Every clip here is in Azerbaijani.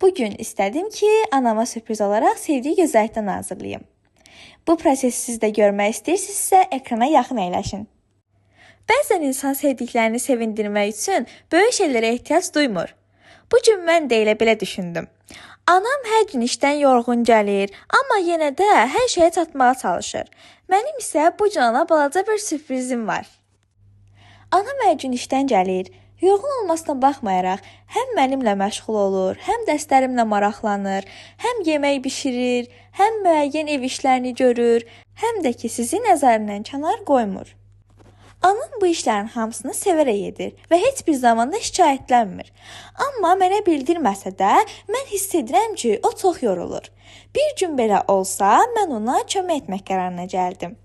Bugün istədim ki, anama sürpriz olaraq sevdiyi gözəllikdən hazırlayım. Bu prosesi siz də görmək istəyirsinizsə, ekrana yaxın əyləşin. Bəzən insan sevdiklərini sevindirmək üçün böyük şeylərə ehtiyac duymur. Bu gün mən də elə belə düşündüm. Anam hər gün işdən yorğun gəlir, amma yenə də hər şeyə çatmağa çalışır. Mənim isə bu gün ona balaca bir sürprizim var. Anam hər gün işdən gəlir. Yorğun olmasına baxmayaraq, həm mənimlə məşğul olur, həm dərslərimlə maraqlanır, həm yemək bişirir, həm müəyyən ev işlərini görür, həm də ki, sizi nəzərindən kənar qoymur. Anam bu işlərin hamısını sevərək edir və heç bir zaman da şikayətlənmir. Amma mənə bildirməsə də, mən hiss edirəm ki, o çox yorulur. Bir gün belə olsa, mən ona kömək etmək qərarına gəldim.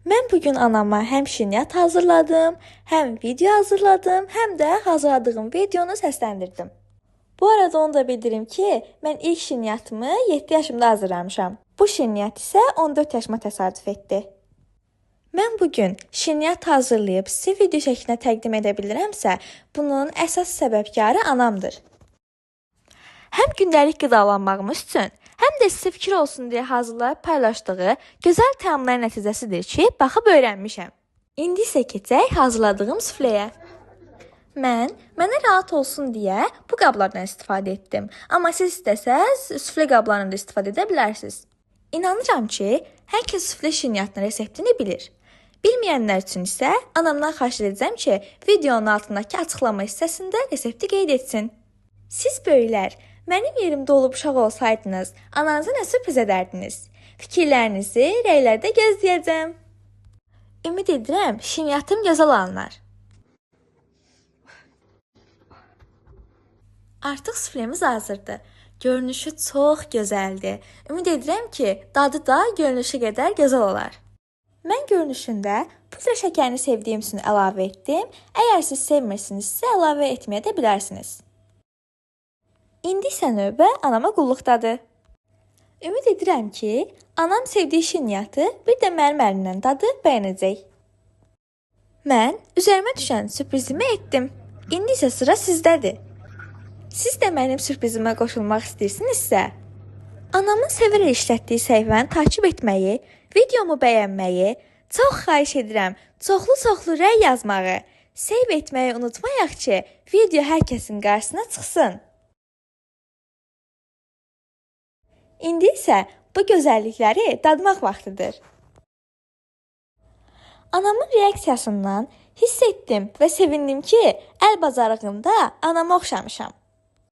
Mən bugün anama həm şirniyyat hazırladım, həm video hazırladım, həm də hazırladığım videonu səsləndirdim. Bu arada onu da bildirim ki, mən ilk şirniyyatımı 7 yaşımda hazırlamışam. Bu şirniyyat isə 14 yaşıma təsadüf etdi. Mən bugün şirniyyat hazırlayıb sizə video şəklinə təqdim edə bilirəmsə, bunun əsas səbəbkarı anamdır. Həm gündəlik qidalanmağımız üçün, həm də sizə fikir olsun deyə hazırlayıb paylaşdığı gözəl təamların nəticəsidir ki, baxıb öyrənmişəm. İndi isə keçək hazırladığım sufləyə. Mənə rahat olsun deyə bu qablardan istifadə etdim. Amma siz istəsəz, suflə qablarından da istifadə edə bilərsiniz. İnanıram ki, hər kəs suflə şirniyyatının reseptini bilir. Bilməyənlər üçün isə anamdan xahiş edəcəm ki, videonun altındakı açıqlama hissəsində resepti qeyd etsin. Siz böyüklər, mənim yerimdə olub uşaq olsaydınız, ananıza nə sürpriz edərdiniz? Fikirlərinizi rəylərdə gözləyəcəm. Ümid edirəm, şirniyyatım gözəl alınar. Artıq suflemiz hazırdır. Görünüşü çox gözəldir. Ümid edirəm ki, dadı da görünüşü qədər gözəl olar. Mən görünüşündə pudra şəkərini sevdiyim üçün əlavə etdim. Əgər siz sevmirsinizsə, əlavə etməyə də bilərsiniz. İndi isə növbə anama qulluqdadır. Ümid edirəm ki, anam sevdiyi şirniyyatı bir də mənim əlimdən dadıb bəyənəcək. Mən üzərimə düşən sürprizimi etdim. İndi isə sıra sizdədir. Siz də mənim sürprizimə qoşulmaq istəyirsinizsə, anamın sevərək işlətdiyi səhifəni takib etməyi, videomu bəyənməyi, çox xahiş edirəm, çoxlu rəy yazmağı, seyv etməyi unutmayaq ki, video hər kəsin qarşısına çıxsın. İndi isə bu gözəllikləri dadmaq vaxtıdır. Anamın reaksiyasından hiss etdim və sevindim ki, əl bacarığımda anama oxşamışam.